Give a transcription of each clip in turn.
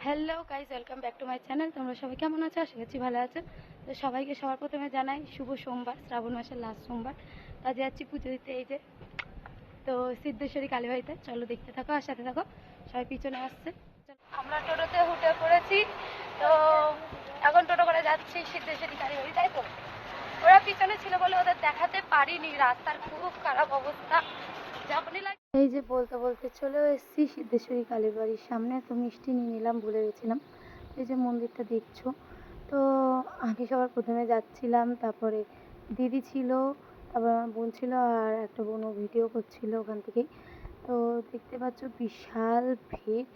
Hello guys, welcome back to my channel. তোমরা সবাই কেমন আছো? আশা করছি ভালো আছো। তো সবাইকে সবার প্রথমে জানাই শুভ সোমবার, শ্রাবণ মাসের লাস্ট সোমবার। আজ যাচ্ছি পুজো দিতে, এই যে তো সিদ্ধেশ্বরী কালীবাড়িতে। চলো দেখতে থাকো আর সাথে থাকো, সবাই পিছনে আসছে। আমরা টোটোতে উঠে পড়েছি, তো এখন টোটো করে যাচ্ছি সিদ্ধেশ্বরী কালীবাড়ি, তাই তো। ওরা পিছনে ছিল বলে ওদের দেখাতে পারিনি, রাস্তার খুব খারাপ অবস্থা। যখনই লাগে এই যে বলতে বলতে চলে এসেছি সিদ্ধেশ্বরী কালীবাড়ির সামনে। তো মিষ্টি নিয়ে নিলাম, ভুলে গেছিলাম। এই যে মন্দিরটা দেখছো, তো আমি সবার প্রথমে যাচ্ছিলাম, তারপরে দিদি ছিল, তারপর আমার বোন ছিল, আর একটা বোনও ভিডিও করছিল ওখান থেকেই। তো দেখতে পাচ্ছ বিশাল ভিড়।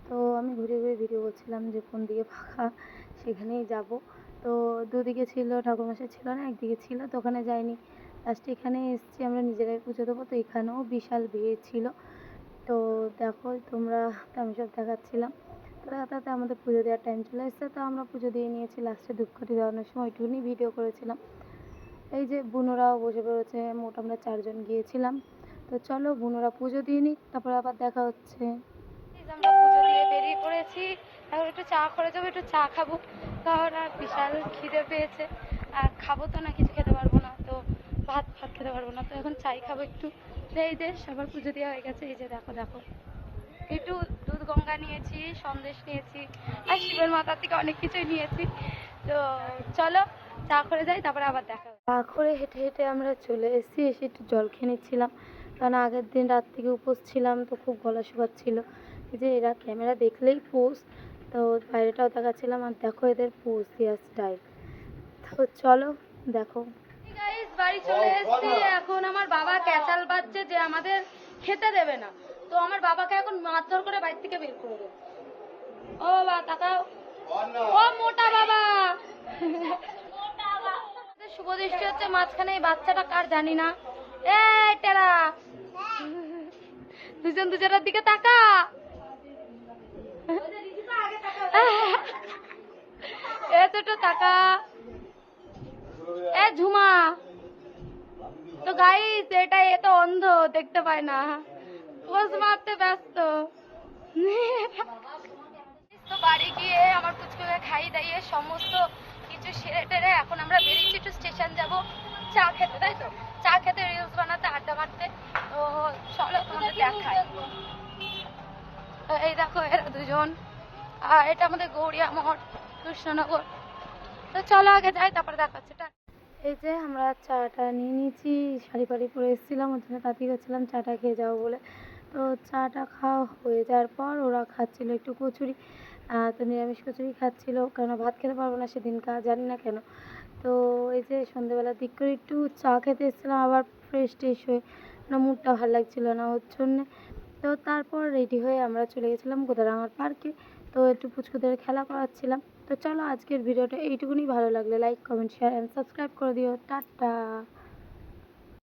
তো আমি ঘুরে ঘুরে ভিডিও করছিলাম যে কোন দিকে ফাঁকা সেখানেই যাব। তো দুদিকে ছিল, ঠাকুরমশাই ছিল না, একদিকে ছিল, তো ওখানে যাইনি। লাস্টে এখানে এসেছি, আমরা নিজেরাই পুজো দেবো। তো এখানেও বিশাল ভিড় ছিল। তো দেখো তোমরা, তো আমি সব দেখাচ্ছিলাম। তো তাতে আমাদের পুজো দেওয়ার টাইম চলে এসেছে, তো আমরা পুজো দিয়ে নিয়েছি। লাস্টে ধূপকাঠি দেওয়ানোর সময় ওইটুকুনি ভিডিও করেছিলাম। এই যে বুনোরাও বসে পড়েছে, মোট আমরা 4 জন গিয়েছিলাম। তো চলো বুনোরা পুজো দিয়ে নিই, তারপর আবার দেখা হচ্ছে। আমরা পুজো দিয়ে বেরিয়ে পড়েছি, এখন একটু চা করে যাবো, একটু চা খাবো, কারণ আর বিশাল খিদে পেয়েছে। আর খাবো তো না, কিছু খেতে পারবো না, তো ভাত খেতে পারবো না, তো এখন চাই খাবো একটু। এই যে সবার পুজো দেওয়া হয়ে গেছে, এই যে দেখো দেখো, একটু দুধ গঙ্গা নিয়েছি, সন্দেশ নিয়েছি, আর শিবের মাথার থেকে অনেক কিছুই নিয়েছি। তো চলো চা করে যাই, তারপরে আবার দেখা হবে। চা করে হেঁটে হেঁটে আমরা চলে এসেছি, এসে একটু জল খেয়ে নিচ্ছিলাম, কারণ আগের দিন রাত থেকে উপোস ছিলাম, তো খুব গলা শুকাচ্ছিল। এই যে এরা ক্যামেরা দেখলেই পোজ, তো বাইরেটাও দেখাচ্ছিলাম। আর দেখো এদের পোজ দেওয়ার স্টাইল। তো চলো দেখো। বাড়ি চলে এসেছি, এখন আমার বাবা ক্যাচাল বাজছে যে আমাদের খেতে দেবে না। তো আমার বাবাকে এখন মারধর করে বাড়ি থেকে বের করে দেবে। ও বাবা তাকাও, ও মোটা বাবা। শুভ দৃষ্টি হচ্ছে মাঝখানে, এই বাচ্চাটা কার জানি না। এই টেরা, দুজন দুজনের দিকে তাকা। এ ছোট তাকা, এ ঝুমা। তো গাইস, এটা এ তো অন্ধ, দেখতে পায় না, পোজ মারতে ব্যস্ত। তো বাড়ি গিয়ে আমার পুচকুকে খাই দাইয়ে সমস্ত কিছু সেরে টেরে এখন আমরা বেরিয়েছি, একটু স্টেশন যাব চা খেতে, তাই তো। চা খেতে, রিলস বানাতে, আড্ডা মারতে। তো চলো তোমাদের দেখাই। এই দেখো এরা দুজন, আর এটা আমাদের গৌরিয়া মঠ, কৃষ্ণনগর। তো চলো আগে যাই, তারপরে দেখাচ্ছে। এই যে আমরা চাটা নিয়ে নিয়েছি, শাড়ি ফাড়ি পরে এসেছিলাম, ওর জন্য তাড়াতাড়ি গেছিলাম চাটা খেয়ে যাবো বলে। তো চাটা খাওয়া হয়ে যাওয়ার পর ওরা খাচ্ছিল একটু কচুরি, তো নিরামিষ কচুরি খাচ্ছিল, কারণ ভাত খেতে পারবো না সেদিনকার, জানি না কেন। তো এই যে সন্ধ্যেবেলার দিক করে একটু চা খেতে এসেছিলাম, আবার ফ্রেশ ট্রেশ হয়ে, না মুডটা ভালো লাগছিল না ওর জন্যে। তো তারপর রেডি হয়ে আমরা চলে গেছিলাম গোদারাঙার পার্কে। তো একটু পুচকুদের খেলা করাচ্ছিলাম। তো চলো আজকের ভিডিওটা এইটুকুনি, ভালো লাগলে like comment share and subscribe করে দিও। টাটা।